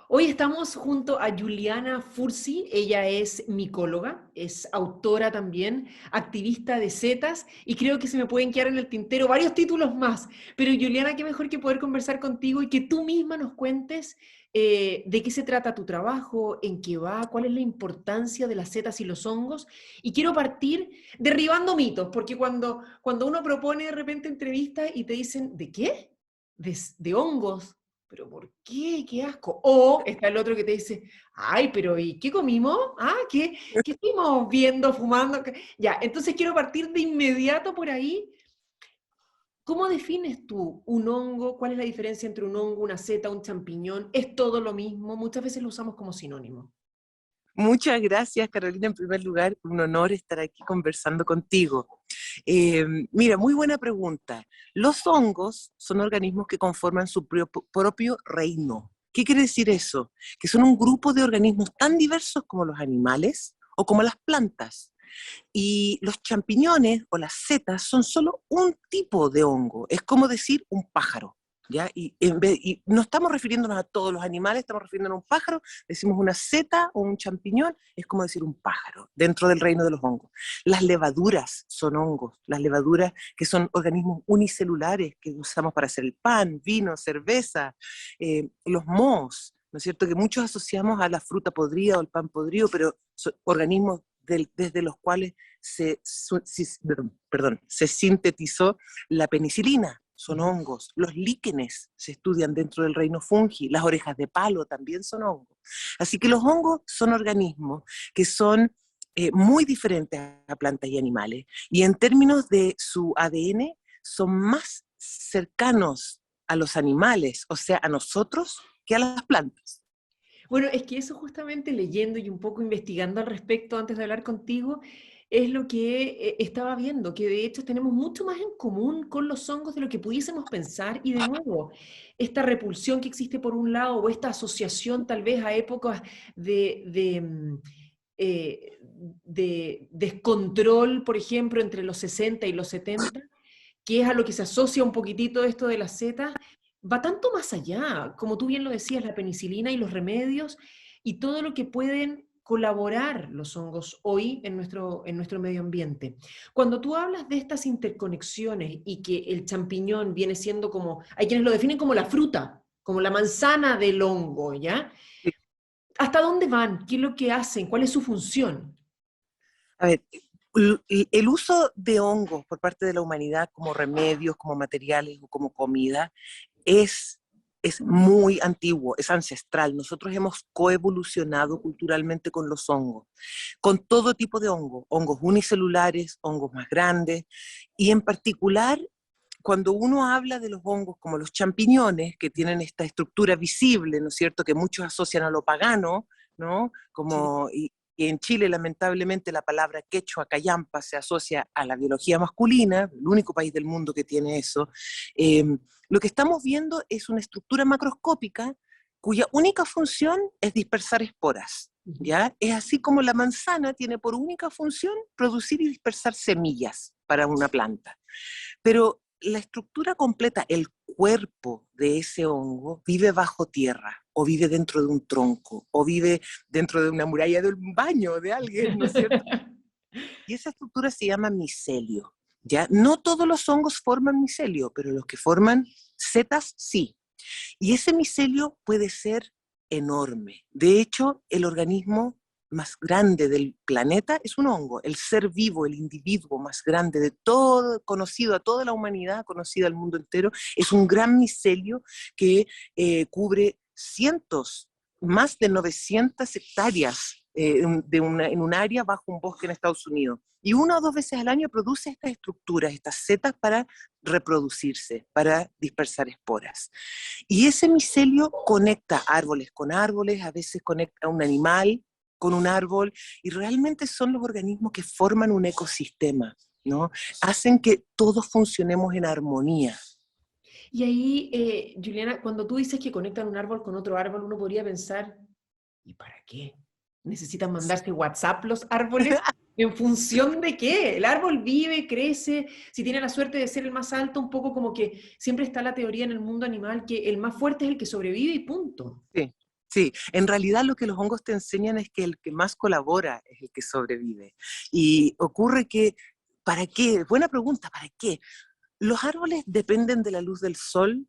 Hoy estamos junto a Juliana Fursi, ella es micóloga, es autora también, activista de setas y creo que se me pueden quedar en el tintero varios títulos más. Pero Juliana, qué mejor que poder conversar contigo y que tú misma nos cuentes de qué se trata tu trabajo, en qué va, cuál es la importancia de las setas y los hongos. Y quiero partir derribando mitos, porque cuando uno propone de repente entrevistas y te dicen, ¿de qué? De hongos. ¿Pero por qué? ¡Qué asco! O está el otro que te dice, ay, pero ¿y qué comimos? Ah, ¿qué estuvimos viendo, fumando? Ya, entonces quiero partir de inmediato por ahí. ¿Cómo defines tú un hongo? ¿Cuál es la diferencia entre un hongo, una seta, un champiñón? ¿Es todo lo mismo? Muchas veces lo usamos como sinónimo. Muchas gracias, Carolina. En primer lugar, un honor estar aquí conversando contigo. Mira, muy buena pregunta. Los hongos son organismos que conforman su propio reino. ¿Qué quiere decir eso? Que son un grupo de organismos tan diversos como los animales o como las plantas. Y los champiñones o las setas son solo un tipo de hongo. Es como decir un pájaro. ¿Ya? Y no estamos refiriéndonos a todos los animales, estamos refiriéndonos a un pájaro, decimos una seta o un champiñón, es como decir un pájaro dentro del reino de los hongos. Las levaduras son hongos, las levaduras que son organismos unicelulares que usamos para hacer el pan, vino, cerveza, los mohos, ¿no es cierto? Que muchos asociamos a la fruta podrida o el pan podrido, pero son organismos desde los cuales se sintetizó la penicilina. Son hongos. Los líquenes se estudian dentro del reino fungi. Las orejas de palo también son hongos. Así que los hongos son organismos que son muy diferentes a plantas y animales. Y en términos de su ADN, son más cercanos a los animales, o sea, a nosotros, que a las plantas. Bueno, es que eso justamente leyendo y un poco investigando al respecto antes de hablar contigo, es lo que estaba viendo, que de hecho tenemos mucho más en común con los hongos de lo que pudiésemos pensar y de nuevo, esta repulsión que existe por un lado o esta asociación tal vez a épocas eh, de descontrol, por ejemplo, entre los 60 y los 70, que es a lo que se asocia un poquitito esto de las setas, va tanto más allá, como tú bien lo decías, la penicilina y los remedios y todo lo que pueden colaborar los hongos hoy en nuestro medio ambiente. Cuando tú hablas de estas interconexiones y que el champiñón viene siendo como, hay quienes lo definen como la fruta, como la manzana del hongo, ¿ya? ¿Hasta dónde van? ¿Qué es lo que hacen? ¿Cuál es su función? A ver, el uso de hongos por parte de la humanidad como remedios, como materiales o como comida es, es muy antiguo, es ancestral. Nosotros hemos coevolucionado culturalmente con los hongos, con todo tipo de hongos, hongos unicelulares, hongos más grandes, y en particular, cuando uno habla de los hongos como los champiñones, que tienen esta estructura visible, ¿no es cierto?, que muchos asocian a lo pagano, ¿no? Sí. Y en Chile, lamentablemente, la palabra quechua, callampa, se asocia a la biología masculina, el único país del mundo que tiene eso. Eh, lo que estamos viendo es una estructura macroscópica cuya única función es dispersar esporas. Ujú. ¿Ya? Es así como la manzana tiene por única función producir y dispersar semillas para una planta. Pero la estructura completa, el cuerpo de ese hongo, vive bajo tierra, o vive dentro de un tronco, o vive dentro de una muralla de un baño de alguien, ¿no es cierto? Y esa estructura se llama micelio. ¿Ya? No todos los hongos forman micelio, pero los que forman setas sí. Y ese micelio puede ser enorme. De hecho, el organismo más grande del planeta es un hongo, el ser vivo, el individuo más grande de todo, conocido a toda la humanidad, conocido al mundo entero, es un gran micelio que cubre cientos, más de 900 hectáreas en un área bajo un bosque en Estados Unidos. Y una o dos veces al año produce estas estructuras, estas setas para reproducirse, para dispersar esporas. Y ese micelio conecta árboles con árboles, a veces conecta a un animal con un árbol, y realmente son los organismos que forman un ecosistema, ¿no? Hacen que todos funcionemos en armonía. Y ahí, Juliana, cuando tú dices que conectan un árbol con otro árbol, uno podría pensar, ¿y para qué? ¿Necesitan mandarse WhatsApp los árboles? ¿En función de qué? El árbol vive, crece, si tiene la suerte de ser el más alto, un poco como que siempre está la teoría en el mundo animal que el más fuerte es el que sobrevive y punto. Sí. Sí, en realidad lo que los hongos te enseñan es que el que más colabora es el que sobrevive. Y ocurre que, ¿para qué? Buena pregunta, ¿para qué? Los árboles dependen de la luz del sol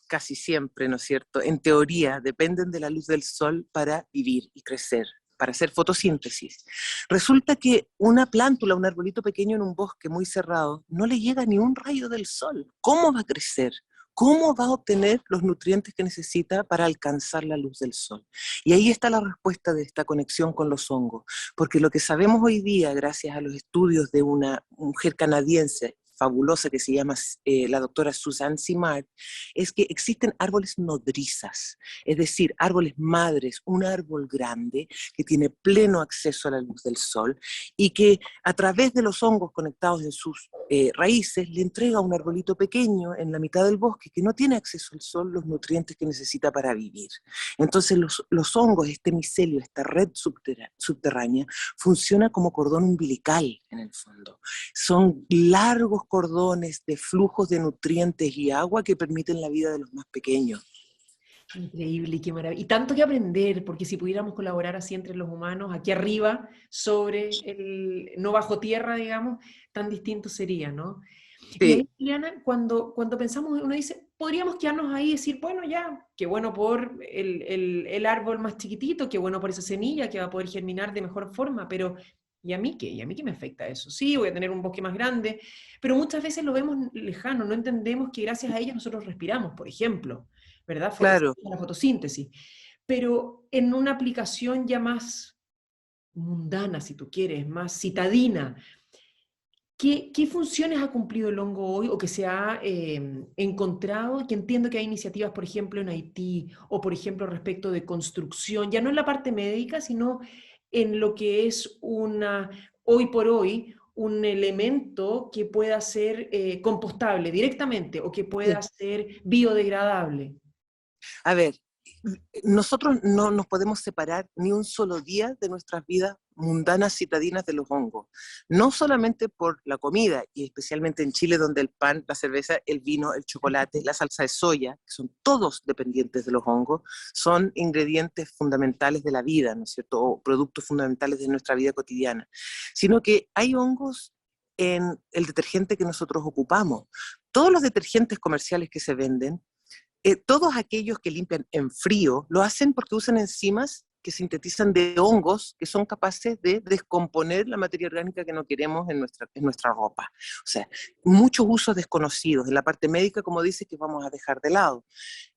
casi siempre, ¿no es cierto? En teoría, dependen de la luz del sol para vivir y crecer, para hacer fotosíntesis. Resulta que una plántula, un arbolito pequeño en un bosque muy cerrado, no le llega ni un rayo del sol. ¿Cómo va a crecer? ¿Cómo va a obtener los nutrientes que necesita para alcanzar la luz del sol? Y ahí está la respuesta de esta conexión con los hongos, porque lo que sabemos hoy día, gracias a los estudios de una mujer canadiense fabulosa que se llama la doctora Suzanne Simard, es que existen árboles nodrizas, es decir, árboles madres, un árbol grande que tiene pleno acceso a la luz del sol y que a través de los hongos conectados en sus raíces le entrega a un arbolito pequeño en la mitad del bosque que no tiene acceso al sol los nutrientes que necesita para vivir. Entonces los hongos, este micelio, esta red subterránea, funciona como cordón umbilical en el fondo. Son largos cordones de flujos de nutrientes y agua que permiten la vida de los más pequeños. Increíble, qué maravilla. Y tanto que aprender, porque si pudiéramos colaborar así entre los humanos, aquí arriba, sobre el, no bajo tierra, digamos, tan distinto sería, ¿no? Y Sí, ahí, Juliana, cuando pensamos, uno dice, podríamos quedarnos ahí y decir, bueno, ya, qué bueno por el árbol más chiquitito, qué bueno por esa semilla que va a poder germinar de mejor forma, pero ¿y a mí qué? ¿Y a mí qué me afecta eso? Sí, voy a tener un bosque más grande, pero muchas veces lo vemos lejano, no entendemos que gracias a ellos nosotros respiramos, por ejemplo, ¿verdad? claro. La fotosíntesis. Pero en una aplicación ya más mundana, si tú quieres, más citadina, ¿qué funciones ha cumplido el hongo hoy o que se ha encontrado? Que entiendo que hay iniciativas, por ejemplo, en Haití o, por ejemplo, respecto de construcción, ya no en la parte médica, sino en lo que es hoy por hoy, un elemento que pueda ser compostable directamente o que pueda Sí. ser biodegradable. A ver, nosotros no nos podemos separar ni un solo día de nuestras vidas mundanas citadinas de los hongos. No solamente por la comida, y especialmente en Chile, donde el pan, la cerveza, el vino, el chocolate, la salsa de soya, que son todos dependientes de los hongos, son ingredientes fundamentales de la vida, ¿no es cierto? O productos fundamentales de nuestra vida cotidiana. Sino que hay hongos en el detergente que nosotros ocupamos. Todos los detergentes comerciales que se venden, todos aquellos que limpian en frío lo hacen porque usan enzimas que sintetizan de hongos que son capaces de descomponer la materia orgánica que no queremos en nuestra ropa. O sea, muchos usos desconocidos. En la parte médica, como dice, que vamos a dejar de lado.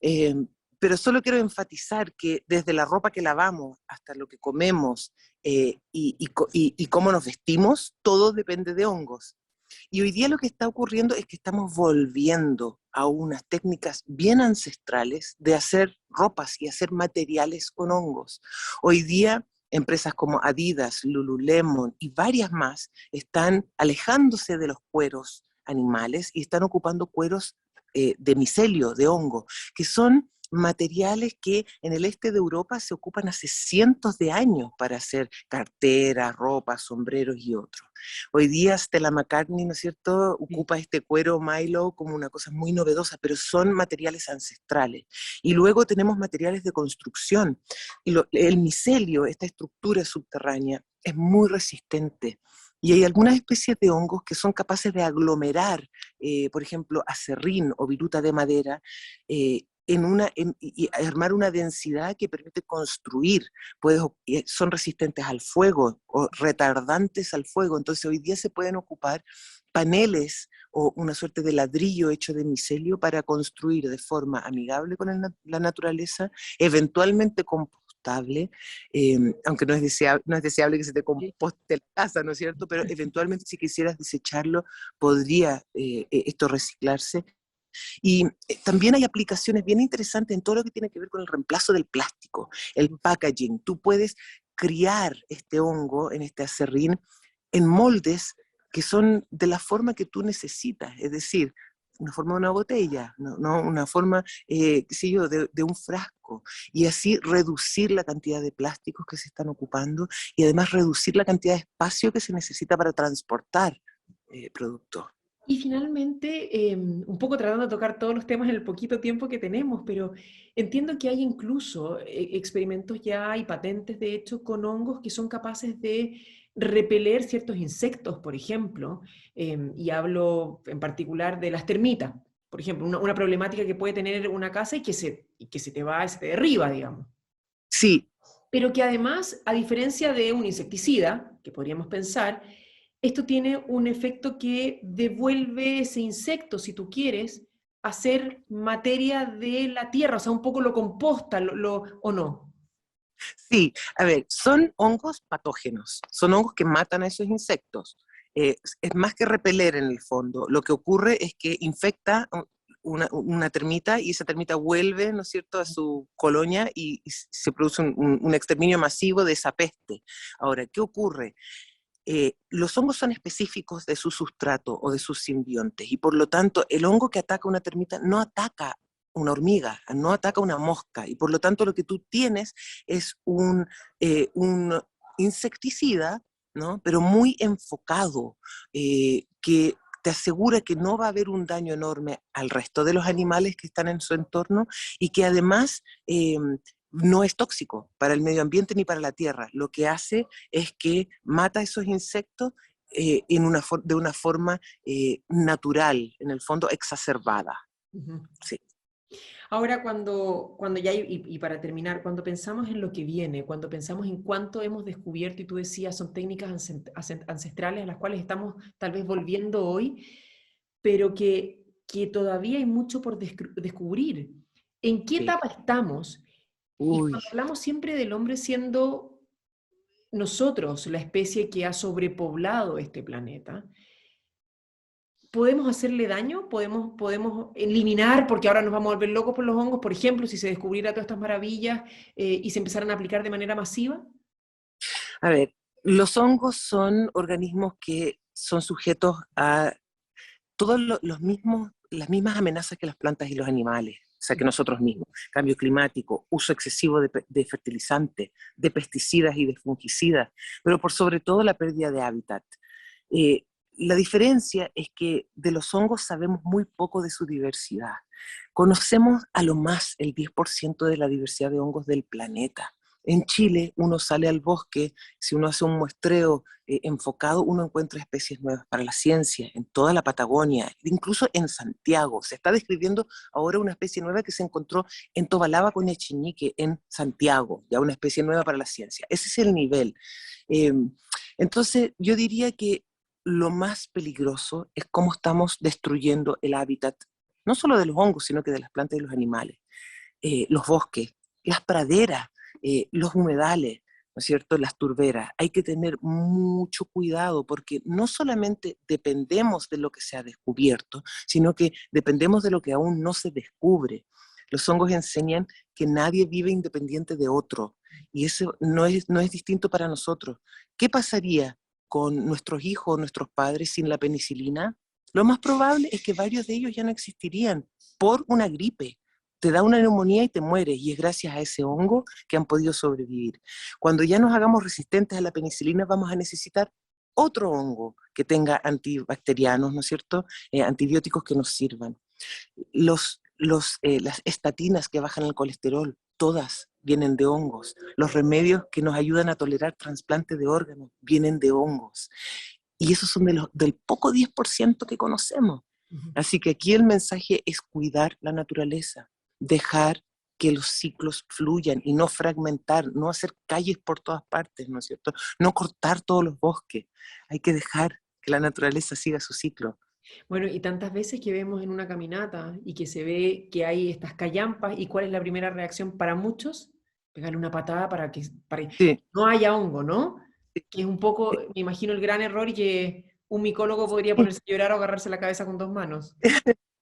Eh, pero solo quiero enfatizar que desde la ropa que lavamos hasta lo que comemos y cómo nos vestimos, todo depende de hongos. Y hoy día lo que está ocurriendo es que estamos volviendo a unas técnicas bien ancestrales de hacer ropas y hacer materiales con hongos. Hoy día empresas como Adidas, Lululemon y varias más están alejándose de los cueros animales y están ocupando cueros de micelio, de hongo, que son materiales que en el este de Europa se ocupan hace cientos de años para hacer carteras, ropas, sombreros y otros. Hoy día Stella McCartney, ¿no es cierto?, Sí. ocupa este cuero Milo como una cosa muy novedosa, pero son materiales ancestrales. Y luego tenemos materiales de construcción. Y el micelio, esta estructura subterránea, es muy resistente. Y hay algunas especies de hongos que son capaces de aglomerar, por ejemplo, acerrín o viruta de madera, y armar una densidad que permite construir. Son resistentes al fuego o retardantes al fuego. Entonces hoy día se pueden ocupar paneles o una suerte de ladrillo hecho de micelio para construir de forma amigable con la naturaleza, eventualmente compostable, aunque no es deseable que se te Sí. composte la casa, ¿no es cierto? Pero eventualmente si quisieras desecharlo, podría esto reciclarse. Y también hay aplicaciones bien interesantes en todo lo que tiene que ver con el reemplazo del plástico, el packaging. Tú puedes criar este hongo en este acerrín en moldes que son de la forma que tú necesitas, es decir, una forma de una botella, no una forma, qué sé yo, de un frasco, y así reducir la cantidad de plásticos que se están ocupando y además reducir la cantidad de espacio que se necesita para transportar productos. Y finalmente, un poco tratando de tocar todos los temas en el poquito tiempo que tenemos, pero entiendo que hay incluso experimentos ya y patentes, de hecho, con hongos que son capaces de repeler ciertos insectos, por ejemplo, y hablo en particular de las termitas, por ejemplo, una problemática que puede tener una casa y que se te va y se te derriba, digamos. Sí, Pero que además, a diferencia de un insecticida, que podríamos pensar, esto tiene un efecto que devuelve ese insecto, si tú quieres, a ser materia de la tierra, o sea, un poco lo composta, ¿o no? sí, a ver, son hongos patógenos, son hongos que matan a esos insectos. Es más que repeler en el fondo. Lo que ocurre es que infecta una termita y esa termita vuelve, ¿no es cierto?, a su colonia y se produce un exterminio masivo de esa peste. Ahora, ¿qué ocurre? Los hongos son específicos de su sustrato o de sus simbiontes y por lo tanto el hongo que ataca una termita no ataca una hormiga, no ataca una mosca y por lo tanto lo que tú tienes es un insecticida, ¿no? Pero muy enfocado, que te asegura que no va a haber un daño enorme al resto de los animales que están en su entorno y que además no es tóxico para el medio ambiente ni para la tierra. Lo que hace es que mata a esos insectos de una forma natural, en el fondo exacerbada. Ujú. Sí. Ahora, cuando ya, y para terminar, cuando pensamos en lo que viene, cuando pensamos en cuánto hemos descubierto, y tú decías, son técnicas ancestrales a las cuales estamos tal vez volviendo hoy, pero que todavía hay mucho por descubrir. ¿En qué Sí. etapa estamos? Y Uy, cuando hablamos siempre del hombre siendo nosotros, la especie que ha sobrepoblado este planeta, ¿podemos hacerle daño? ¿Podemos eliminar, porque ahora nos vamos a volver locos por los hongos, por ejemplo, si se descubriera todas estas maravillas y se empezaran a aplicar de manera masiva? a ver, los hongos son organismos que son sujetos a todos los mismos, las mismas amenazas que las plantas y los animales, o sea, que nosotros mismos. Cambio climático, uso excesivo de fertilizantes, de pesticidas y de fungicidas, pero por sobre todo la pérdida de hábitat. Eh, la diferencia es que de los hongos sabemos muy poco de su diversidad. Conocemos a lo más el 10% de la diversidad de hongos del planeta. En Chile uno sale al bosque, si uno hace un muestreo enfocado, uno encuentra especies nuevas para la ciencia, en toda la Patagonia, incluso en Santiago. Se está describiendo ahora una especie nueva que se encontró en Tobalaba con Echenique, en Santiago, ya una especie nueva para la ciencia. Ese es el nivel. Eh, entonces, yo diría que lo más peligroso es cómo estamos destruyendo el hábitat, no solo de los hongos, sino que de las plantas y los animales, los bosques, las praderas, los humedales, ¿no es cierto?, las turberas. Hay que tener mucho cuidado porque no solamente dependemos de lo que se ha descubierto, sino que dependemos de lo que aún no se descubre. Los hongos enseñan que nadie vive independiente de otro y eso no es distinto para nosotros. ¿Qué pasaría con nuestros hijos o nuestros padres sin la penicilina? Lo más probable es que varios de ellos ya no existirían por una gripe. Te da una neumonía y te mueres, y es gracias a ese hongo que han podido sobrevivir. Cuando ya nos hagamos resistentes a la penicilina, vamos a necesitar otro hongo que tenga antibacterianos, ¿no es cierto? Antibióticos que nos sirvan. Las estatinas que bajan el colesterol, todas vienen de hongos. Los remedios que nos ayudan a tolerar trasplante de órganos vienen de hongos. Y esos son del poco 10% que conocemos. Ujú. Así que aquí el mensaje es cuidar la naturaleza, dejar que los ciclos fluyan y no fragmentar, no hacer calles por todas partes, ¿no es cierto? No cortar todos los bosques. Hay que dejar que la naturaleza siga su ciclo. Bueno, y tantas veces que vemos en una caminata y que se ve que hay estas callampas, ¿y cuál es la primera reacción para muchos? Pegarle una patada para que Sí, no haya hongo, ¿no? sí, Que es un poco, me imagino, el gran error y que un micólogo podría sí. ponerse a llorar o agarrarse la cabeza con dos manos.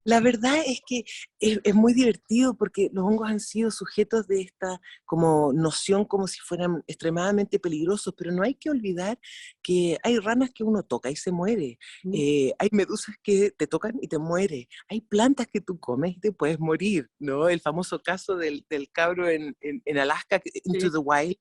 La verdad es que es muy divertido porque los hongos han sido sujetos de esta como noción como si fueran extremadamente peligrosos, pero no hay que olvidar que hay ranas que uno toca y se muere, Mm. hay medusas que te tocan y te muere, hay plantas que tú comes y te puedes morir, ¿no? El famoso caso del cabro en Alaska, Into Sí. the Wild,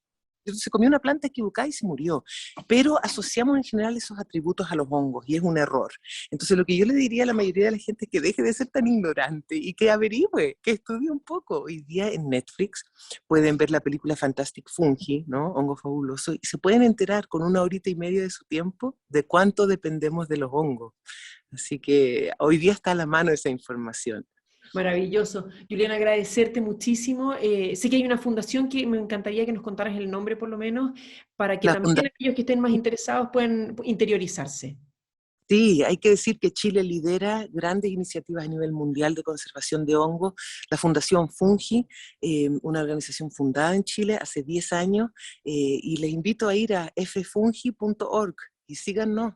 se comió una planta equivocada y se murió. Pero asociamos en general esos atributos a los hongos y es un error. Entonces lo que yo le diría a la mayoría de la gente es que deje de ser tan ignorante y que averigüe, que estudie un poco. Hoy día en Netflix pueden ver la película Fantastic Fungi, ¿no? Hongo fabuloso, y se pueden enterar con 1 hora y media de su tiempo de cuánto dependemos de los hongos. Así que hoy día está a la mano esa información. Maravilloso. Juliana, agradecerte muchísimo. Sé que hay una fundación que me encantaría que nos contaras el nombre por lo menos, para que La también aquellos que estén más interesados puedan interiorizarse. Sí, hay que decir que Chile lidera grandes iniciativas a nivel mundial de conservación de hongos. La Fundación Fungi, una organización fundada en Chile hace 10 años, y les invito a ir a ffungi.org y síganos,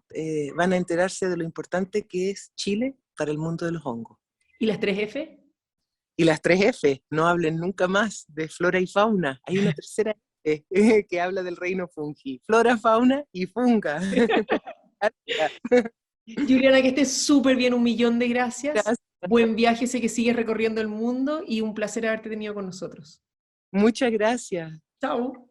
van a enterarse de lo importante que es Chile para el mundo de los hongos. ¿Y las 3F? Y las 3F, no hablen nunca más de flora y fauna. Hay una tercera F que habla del reino fungi. Flora, fauna y funga. Juliana, que estés súper bien, 1.000.000 de gracias. Gracias. Buen viaje, sé que sigues recorriendo el mundo y un placer haberte tenido con nosotros. Muchas gracias. Chao.